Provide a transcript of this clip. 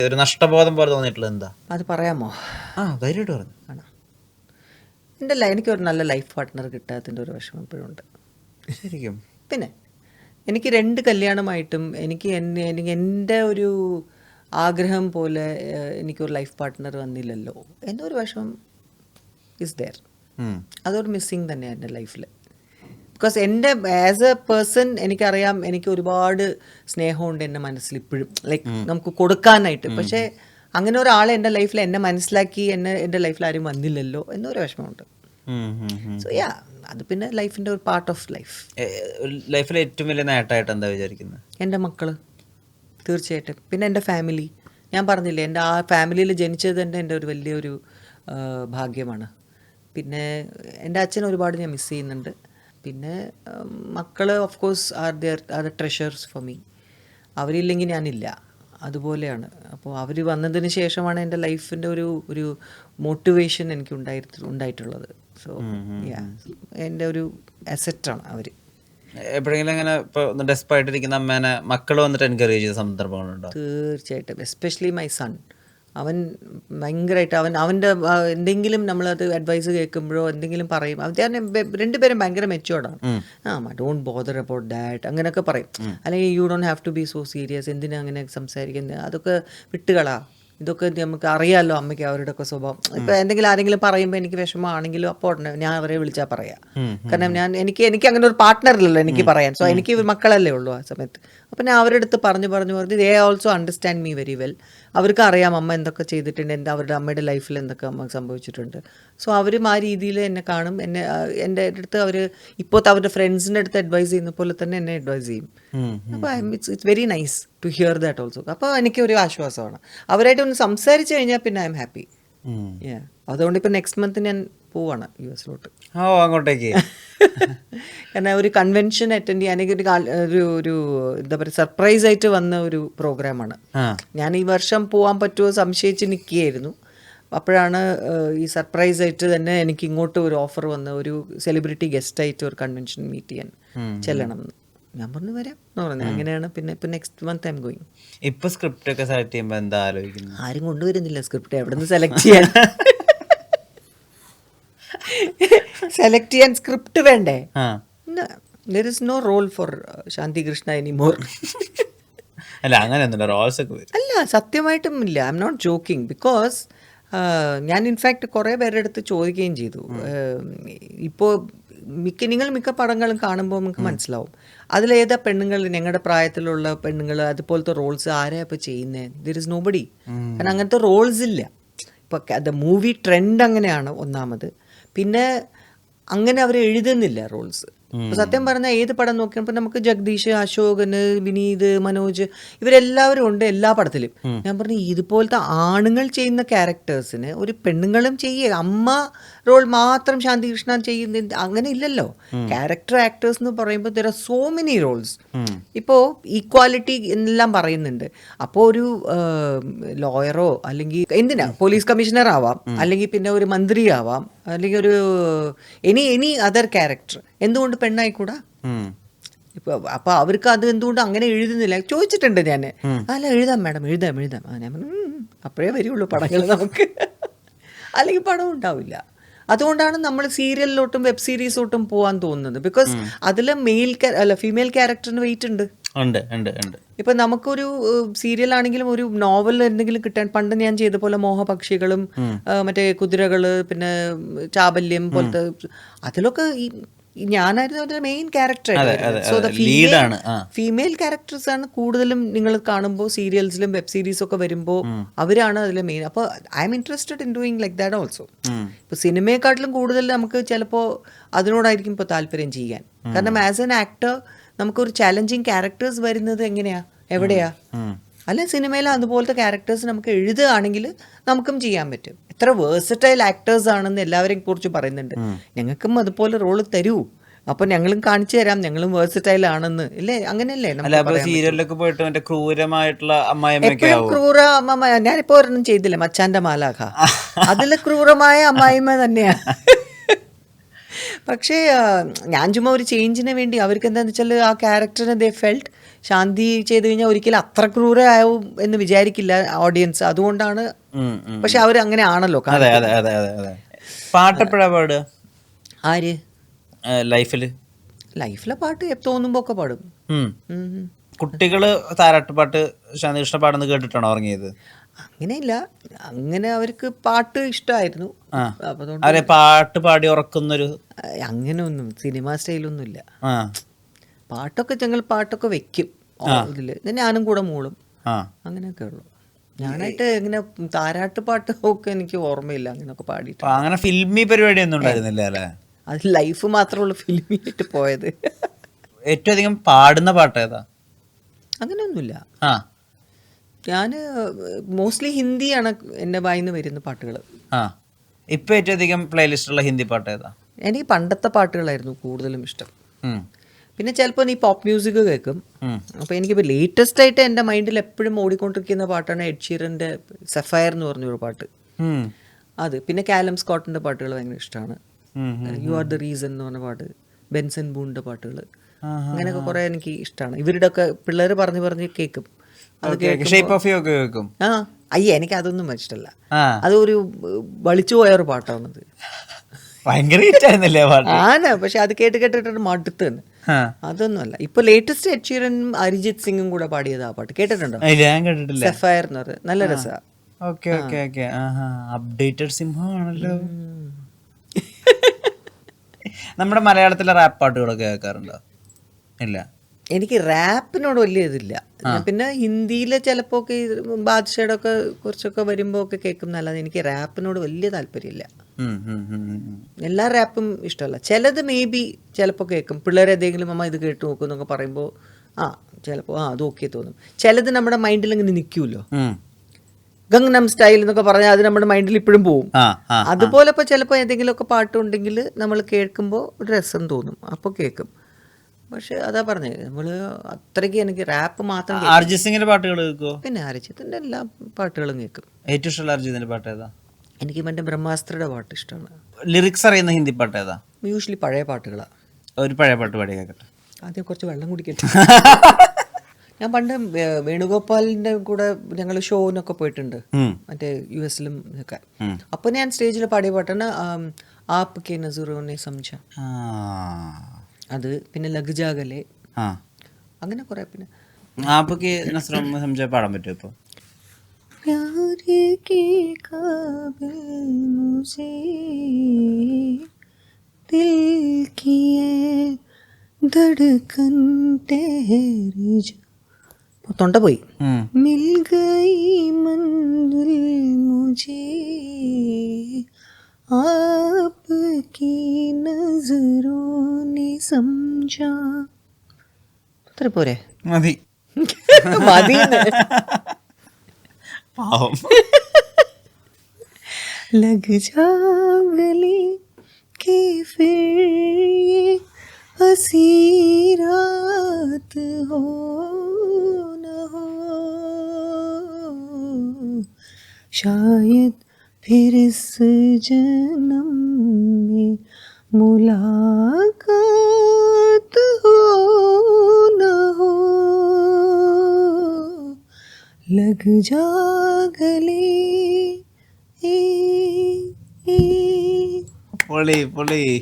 ഒരു നഷ്ടബോധം പോലെ തോന്നിയിട്ടുള്ളത് എന്താ? അത് പറയാമോ? ധൈര്യമായിട്ട് പറഞ്ഞു. ആണോ? എനിക്കൊരു നല്ല ലൈഫ് പാർട്ട്ണർ കിട്ടാത്തതിൻ്റെ ഒരു വിഷമം ഇപ്പോഴും ഉണ്ട്. ശരിക്കും? പിന്നെ എനിക്ക് 2 കല്യാണമായിട്ടും എനിക്ക് എൻ്റെ ഒരു ആഗ്രഹം പോലെ എനിക്കൊരു ലൈഫ് പാർട്ട്ണർ വന്നില്ലല്ലോ എന്നൊരു വിഷമം ഇസ് ദെയർ. അതൊരു മിസ്സിങ് തന്നെയാണ് എൻ്റെ ലൈഫിൽ. ബിക്കോസ് എൻ്റെ ആസ് എ പേഴ്സൺ എനിക്കറിയാം, എനിക്ക് ഒരുപാട് സ്നേഹമുണ്ട് എൻ്റെ മനസ്സിൽ ഇപ്പോഴും, ലൈക്ക് നമുക്ക് കൊടുക്കാനായിട്ട്. പക്ഷേ അങ്ങനെ ഒരാളെ എൻ്റെ ലൈഫിൽ എന്നെ മനസ്സിലാക്കി എൻ്റെ ലൈഫിൽ ആരും വന്നില്ലല്ലോ എന്നൊരു വിഷമമുണ്ട്. സോ അത് പിന്നെ ലൈഫിൻ്റെ ഒരു പാർട്ട് ഓഫ് ലൈഫ്. ലൈഫിലെ ഏറ്റവും വലിയ നേട്ടമായിട്ട് എന്താ വിചാരിക്കുന്നത്? എൻ്റെ മക്കൾ തീർച്ചയായിട്ടും. പിന്നെ എൻ്റെ ഫാമിലി. ഞാൻ പറഞ്ഞില്ലേ, എൻ്റെ ആ ഫാമിലിയിൽ ജനിച്ചത് തന്നെ എൻ്റെ ഒരു വലിയൊരു ഭാഗ്യമാണ്. പിന്നെ എൻ്റെ അച്ഛൻ ഒരുപാട് ഞാൻ മിസ് ചെയ്യുന്നുണ്ട്. പിന്നെ മക്കൾ of course are the treasures for me. അവരില്ലെങ്കിൽ ഞാനില്ല, അതുപോലെയാണ്. അപ്പോൾ അവർ വന്നതിന് ശേഷമാണ് എൻ്റെ ലൈഫിൻ്റെ ഒരു മോട്ടിവേഷൻ എനിക്ക് ഉണ്ടായിട്ടുള്ളത്. സോ എൻ്റെ ഒരു അസറ്റാണ് അവർ. എപ്പോഴെങ്കിലും ഇങ്ങനെ ഇപ്പോൾ ഡെസ്പായിട്ടിരിക്കുന്ന അമ്മേനെ മക്കൾ വന്നിട്ട് എൻകറേജ് ചെയ്ത സന്ദർഭങ്ങളുണ്ടോ? തീർച്ചയായിട്ടും. Especially my son. അവൻ ഭയങ്കരമായിട്ട് അവൻ്റെ എന്തെങ്കിലും നമ്മളത് അഡ്വൈസ് കേൾക്കുമ്പോഴോ എന്തെങ്കിലും പറയും. രണ്ടുപേരും ഭയങ്കര മെച്ചുവേർഡാണ്. ഡോണ്ട് ബോദർ അബൌട്ട് ദാറ്റ് അങ്ങനെയൊക്കെ പറയും. അല്ലെങ്കിൽ you don't have to be so serious, എന്തിനാ അങ്ങനെ സംസാരിക്കുന്നത്, അതൊക്കെ വിട്ടുകളാ, ഇതൊക്കെ നമുക്ക് അറിയാമല്ലോ അമ്മയ്ക്ക് അവരുടെയൊക്കെ സ്വഭാവം. ഇപ്പം ആരെങ്കിലും പറയുമ്പോൾ എനിക്ക് വിഷമമാണെങ്കിലും അപ്പോൾ ഉടനെ ഞാൻ അവരെ വിളിച്ചാൽ പറയാം. കാരണം എനിക്ക് അങ്ങനെ ഒരു പാർട്ട്ണർ ഇല്ലല്ലോ എനിക്ക് പറയാൻ. സോ എനിക്ക് മക്കളല്ലേ ഉള്ളൂ ആ സമയത്ത്. അപ്പം ഞാൻ അവരുടെ അടുത്ത് പറഞ്ഞ് they also understand me very well. അവർക്ക് അറിയാം അമ്മ എന്തൊക്കെ ചെയ്തിട്ടുണ്ട്, അവരുടെ അമ്മയുടെ ലൈഫിൽ എന്തൊക്കെ അമ്മ സംഭവിച്ചിട്ടുണ്ട്. സോ അവരും ആ രീതിയിൽ എന്നെ കാണും. എൻ്റെ അടുത്ത് അവർ ഇപ്പോഴത്തെ അവരുടെ ഫ്രണ്ട്സിൻ്റെ അടുത്ത് അഡ്വൈസ് ചെയ്യുന്ന പോലെ തന്നെ എന്നെ അഡ്വൈസ് ചെയ്യും. അപ്പോൾ it's very nice to hear that also. അപ്പോൾ എനിക്കൊരു ആശ്വാസമാണ്. അവരായിട്ട് ഒന്ന് സംസാരിച്ച് കഴിഞ്ഞാൽ പിന്നെ ഐ എം ഹാപ്പി. അതുകൊണ്ട് ഇപ്പം നെക്സ്റ്റ് മന്ത് ഞാൻ പോവാണ് US-ലോട്ട്. അങ്ങോട്ടേക്ക്. കാരണം ഒരു കൺവെൻഷൻ അറ്റൻഡ് ചെയ്യാൻ ഒരു എന്താ പറയുക, സർപ്രൈസ് ആയിട്ട് വന്ന ഒരു പ്രോഗ്രാമാണ്. ഞാൻ ഈ വർഷം പോകാൻ പറ്റുമോ സംശയിച്ച് നിൽക്കുകയായിരുന്നു. അപ്പോഴാണ് ഈ സർപ്രൈസ് ആയിട്ട് തന്നെ എനിക്ക് ഇങ്ങോട്ട് ഒരു ഓഫർ വന്ന് ഒരു സെലിബ്രിറ്റി ഗസ്റ്റായിട്ട് ഒരു കൺവെൻഷൻ മീറ്റ് ചെയ്യാൻ ചെല്ലണം എന്ന്. ഞാൻ പറഞ്ഞു വരാം എന്ന് പറഞ്ഞു. അങ്ങനെയാണ് പിന്നെ ഇപ്പം next month I am going. ഇപ്പം സ്ക്രിപ്റ്റ് ഒക്കെ സെലക്ട് ചെയ്യുമ്പോൾ എന്താ ആലോചിക്കുന്നത്? ആരും കൊണ്ടുവരുന്നില്ല സ്ക്രിപ്റ്റ്. എവിടെ നിന്ന് സെലക്ട് ചെയ്യാൻ? സെലക്ട് ചെയ്യാൻ സ്ക്രിപ്റ്റ് വേണ്ടേ? There is no role for Shanti Krishna anymore. അല്ല അങ്ങനെയൊന്നുമില്ല, റോൾസ് ഒക്കെ വരും. അല്ല, സത്യമായിട്ടും ഇല്ല. I am not joking. Because ഞാൻ ഇൻഫാക്ട് കുറേ പേരുടെ അടുത്ത് ചോദിക്കുകയും ചെയ്തു. ഇപ്പോൾ മിക്ക പടങ്ങളും കാണുമ്പോൾ നമുക്ക് മനസ്സിലാവും അതിലേതാ പെണ്ണുങ്ങൾ, ഞങ്ങളുടെ പ്രായത്തിലുള്ള പെണ്ണുങ്ങൾ അതുപോലത്തെ റോൾസ് ആരാ ഇപ്പോൾ ചെയ്യുന്നത്? There is nobody. കാരണം അങ്ങനത്തെ റോൾസ് ഇല്ല. ഇപ്പോൾ ദ മൂവി ട്രെൻഡ് അങ്ങനെയാണ് ഒന്നാമത്. പിന്നെ അങ്ങനെ അവർ എഴുതുന്നില്ല റോൾസ്. സത്യം പറഞ്ഞാൽ ഏത് പടം നോക്കിയപ്പോൾ നമുക്ക് ജഗദീഷ്, അശോകന്, വിനീത്, മനോജ് ഇവരെല്ലാവരും ഉണ്ട് എല്ലാ പടത്തിലും. ഞാൻ പറഞ്ഞു ഇതുപോലത്തെ ആണുങ്ങൾ ചെയ്യുന്ന ക്യാരക്ടേഴ്സിന് ഒരു പെണ്ണുങ്ങളും ചെയ്യുക. അമ്മ റോൾ മാത്രം ശാന്തി കൃഷ്ണ ചെയ്യുന്ന അങ്ങനെ ഇല്ലല്ലോ. ക്യാരക്ടർ ആക്ടേഴ്സ് എന്ന് പറയുമ്പോൾ there are so many roles. ഇപ്പോൾ ഈക്വാലിറ്റി എന്നെല്ലാം പറയുന്നുണ്ട്. അപ്പോൾ ഒരു ലോയറോ അല്ലെങ്കിൽ എന്തിനാ പോലീസ് കമ്മീഷണർ ആവാം, അല്ലെങ്കിൽ പിന്നെ ഒരു മന്ത്രി ആവാം, അല്ലെങ്കിൽ ഒരു എനി അതർ ക്യാരക്ടർ. എന്തുകൊണ്ട് പെണ്ണായിക്കൂടാ? ഇപ്പൊ അപ്പൊ അവർക്ക് അത് എന്തുകൊണ്ട് അങ്ങനെ എഴുതുന്നില്ല ചോദിച്ചിട്ടുണ്ട് ഞാൻ. അല്ല എഴുതാം മാഡം, എഴുതാം. ഞാൻ അപ്പോഴേ വരുള്ളൂ പടങ്ങൾ നമുക്ക്, അല്ലെങ്കിൽ പടം ഉണ്ടാവില്ല. അതുകൊണ്ടാണ് നമ്മൾ സീരിയലിലോട്ടും വെബ് സീരീസിലോട്ടും പോകാൻ തോന്നുന്നത്. ബിക്കോസ് അതിൽ ഫീമെയിൽ ക്യാരക്ടറിന് വെയിറ്റ് ഉണ്ട്. ഇപ്പൊ നമുക്കൊരു സീരിയൽ ആണെങ്കിലും ഒരു നോവൽ എന്തെങ്കിലും കിട്ടാൻ, പണ്ട് ഞാൻ ചെയ്ത പോലെ മോഹപക്ഷികളും മറ്റേ കുതിരകള് പിന്നെ ചാബല്യം പോലത്തെ അതിലൊക്കെ ഞാനായിരുന്നു അതിന്റെ main character. So the female characters ആണ് കൂടുതലും നിങ്ങൾ കാണുമ്പോൾ സീരിയൽസിലും വെബ് സീരീസും ഒക്കെ വരുമ്പോൾ അവരാണ് അതിലെ മെയിൻ. അപ്പോൾ I M interested in doing like that also. ഇപ്പൊ സിനിമയെക്കാട്ടിലും കൂടുതൽ നമുക്ക് ചിലപ്പോൾ അതിനോടായിരിക്കും ഇപ്പോൾ താല്പര്യം ചെയ്യാൻ. കാരണം ആസ് എൻ ആക്ടർ നമുക്കൊരു ചാലഞ്ചിങ് ക്യാരക്ടേഴ്സ് വരുന്നത് എവിടെയാ? അല്ല സിനിമയിൽ അതുപോലത്തെ ക്യാരക്ടേഴ്സ് നമുക്ക് എഴുതുകയാണെങ്കിൽ നമുക്കും ചെയ്യാൻ പറ്റും. എത്ര വേഴ്സറ്റൈൽ ആക്ടേഴ്സ് ആണെന്ന് എല്ലാവരെയും കുറിച്ച് പറയുന്നുണ്ട്. ഞങ്ങൾക്കും അതുപോലെ റോള് തരൂ, അപ്പൊ ഞങ്ങളും കാണിച്ചു തരാം ഞങ്ങളും വേഴ്സറ്റൈൽ ആണെന്ന്. ഇല്ലേ? അങ്ങനെയല്ലേ എപ്പോഴും ക്രൂര അമ്മ. ഞാനിപ്പോ ഒരെണ്ണം ചെയ്തില്ലേ മച്ചാന്റെ മാലാഖ, അതില് ക്രൂരമായ അമ്മായിമ്മ തന്നെയാ. പക്ഷേ ഞാൻ ചുമ്മാ ഒരു ചേഞ്ചിന് വേണ്ടി അവർക്ക് എന്താണെന്ന് വെച്ചാൽ ആ ക്യാരക്ടറിനെ ദേ ഫെൽറ്റ് ശാന്തി ചെയ്തു കഴിഞ്ഞാൽ ഒരിക്കലും അത്ര ക്രൂരമാവും എന്ന് വിചാരിക്കില്ല ഓഡിയൻസ്. അതുകൊണ്ടാണ്. പക്ഷെ അവർ അങ്ങനെ ആണല്ലോ. അതെ അതെ അതെ അതെ അതെ. പാട്ടെപ്പോഴാ പാടുക ആര് ലൈഫില്? ലൈഫിലെ പാട്ട് തോന്നുമ്പോ ഒക്കെ പാടും. കുട്ടികള് താരാട്ടുപാട്ട് ശാന്തികൃഷ്ണ പാടുന്ന കേട്ടിട്ടാണോ ഉറങ്ങിയത്? അങ്ങനെയില്ല, അങ്ങനെ അവർക്ക് പാട്ട് ഇഷ്ടമായിരുന്നു. അവരെ പാട്ട് പാടി ഉറക്കുന്നൊരു അങ്ങനെ ഒന്നും സിനിമ സ്റ്റൈലൊന്നുമില്ല. പാട്ടൊക്കെ ഞങ്ങൾ പാട്ടൊക്കെ വെക്കും ഇതില്, ഞാനും കൂടെ മൂളും, അങ്ങനെയൊക്കെ ഉള്ളു. ഞാനായിട്ട് ഇങ്ങനെ താരാട്ട് പാട്ട് ഒക്കെ എനിക്ക് ഓർമ്മയില്ല അങ്ങനെയൊക്കെ പാടിയിട്ട്. അങ്ങനെ ഫിൽമി പരിപാടി ഒന്നും ഉണ്ടായിരുന്നില്ല അല്ലേ? അത് ലൈഫ് മാത്രമേ ഉള്ളൂ ഫിലിമിയായിട്ട് പോയത്. ഏറ്റവും അധികം പാടുന്ന പാട്ട് ഏതാ? അങ്ങനെയൊന്നുമില്ല. ഞാൻ മോസ്റ്റ്ലി ഹിന്ദിയാണ് എൻ്റെ വായിന്ന് വരുന്ന പാട്ടുകൾ. ഇപ്പൊ ഏറ്റവും അധികം പ്ലേലിസ്റ്റുള്ള ഹിന്ദി പാട്ട് ഏതാ? എനിക്ക് പണ്ടത്തെ പാട്ടുകളായിരുന്നു കൂടുതലും ഇഷ്ടം. പിന്നെ ചിലപ്പോൾ ഈ പോപ്പ് മ്യൂസിക് കേൾക്കും. അപ്പോൾ എനിക്കിപ്പോൾ ലേറ്റസ്റ്റ് ആയിട്ട് എൻ്റെ മൈൻഡിൽ എപ്പോഴും ഓടിക്കൊണ്ടിരിക്കുന്ന പാട്ടാണ് എഡ് ഷീറൻ്റെ സഫയർ എന്ന് പറഞ്ഞൊരു പാട്ട്. അത് പിന്നെ കാലം സ്കോട്ടിൻ്റെ പാട്ടുകൾ ഭയങ്കര ഇഷ്ടമാണ്. യു ആർ ദ റീസൺ എന്ന് പറഞ്ഞ പാട്ട്, ബെൻസൺ ബൂണിൻ്റെ പാട്ടുകൾ, അങ്ങനെയൊക്കെ കുറേ എനിക്ക് ഇഷ്ടമാണ്. ഇവരുടെ ഒക്കെ പിള്ളേർ പറഞ്ഞ് പറഞ്ഞ് കേൾക്കും. അയ്യേ എനിക്ക് അതൊന്നും ഇഷ്ടമല്ല. അതൊരു വളിച്ചു പോയൊരു പാട്ടാണത്. ആണ്, പക്ഷെ അത് കേട്ട് കേട്ടിട്ട് മടുത്താണ്. അതൊന്നും അല്ല. ഇപ്പൊ ലേറ്റസ്റ്റ് എഡ് ഷീറനും അരിജിത് സിംഗും കൂടെ പാടിയത് ആ പാട്ട് കേട്ടിട്ടുണ്ടോ? സഫയർ എന്ന് പറഞ്ഞത് നല്ല രസമാണ്. അപ്ഡേറ്റഡ് സിംഹമാണല്ലോ. നമ്മുടെ മലയാളത്തിലെ റാപ്പ് പാട്ടുകളൊക്കെ കേൾക്കാറുണ്ടോ? ഇല്ല, എനിക്ക് റാപ്പിനോട് വലിയ ഇതില്ല. പിന്നെ ഹിന്ദിയിലെ ചിലപ്പോൾ ഒക്കെ ബാദ്ഷയുടെ ഒക്കെ കുറച്ചൊക്കെ വരുമ്പോൾ ഒക്കെ കേൾക്കുന്നല്ലാതെ എനിക്ക് റാപ്പിനോട് വലിയ താല്പര്യമില്ല. എല്ലാ റാപ്പും ഇഷ്ടമല്ല. ചിലത് മേ ബി ചിലപ്പോൾ കേൾക്കും. പിള്ളേർ ഏതെങ്കിലും അമ്മ ഇത് കേട്ട് നോക്കും എന്നൊക്കെ പറയുമ്പോൾ ചിലപ്പോൾ അത് ഓക്കെ തോന്നും. ചിലത് നമ്മുടെ മൈൻഡിൽ ഇങ്ങനെ നിൽക്കുമല്ലോ, ഗംഗ്നം സ്റ്റൈൽ എന്നൊക്കെ പറഞ്ഞാൽ അത് നമ്മുടെ മൈൻഡിൽ ഇപ്പോഴും പോവും. അതുപോലെ ഇപ്പോൾ ചിലപ്പോൾ ഏതെങ്കിലുമൊക്കെ പാട്ടുണ്ടെങ്കിൽ നമ്മൾ കേൾക്കുമ്പോൾ ഒരു രസം തോന്നും, അപ്പോൾ കേൾക്കും. പക്ഷെ അതാ പറഞ്ഞത്, നമ്മള് അത്രയ്ക്ക് എനിക്ക് റാപ്പ് മാത്രം. അരിജിത് സിംഗിന്റെ പാട്ടുകൾ കേൾക്കുമോ? പിന്നെ അരിജിത്തിന്റെ എല്ലാ പാട്ടുകളും കേൾക്കും. ഏറ്റവും ഇഷ്ടമുള്ള അരിജിത്തിന്റെ പാട്ട് ഏതാ? എനിക്ക് മറ്റേ ബ്രഹ്മാസ്ത്രയുടെ പാട്ട് ഇഷ്ടമാണ്. ലിറിക്സ് അറിയുന്ന ഹിന്ദി പാട്ട് ഏതാ? യൂഷ്വലി പഴയ പാട്ടുകളാണ്. ഒരു പഴയ പാട്ട് പാടി കേൾക്കട്ടെ. ആദ്യം കുറച്ച് വെള്ളം കുടിക്കട്ടെ. ഞാൻ പണ്ട് വേണുഗോപാലിന്റെ കൂടെ ഞങ്ങൾ ഷോനൊക്കെ പോയിട്ടുണ്ട്, മറ്റേ US-ലും ഒക്കെ. അപ്പൊ ഞാൻ സ്റ്റേജിൽ പാടിയ പാട്ടാണ് ആപ് കെ നസറോനെ സംജ. അത് പിന്നെ ലഗ്ജാഗലെ, അങ്ങനെ കുറെ. പിന്നെ ആപ്കെ നസറോനെ സംജ പാടാൻ പറ്റുമോ ഇപ്പൊ? प्यार के काबिल मुझे दिल की धड़कन ठहर जा. തൊണ്ട പോയി. मिल गई मंजिल मुझे आपकी नजरों ने समझा. അത്ര പോരെ? മതി മതി. लग जा गले के फिर ये हंसी रात हो न हो, शायद फिर इस जन्म में मुलाकात हो न हो. लग जा गले. പൊളി പൊളി.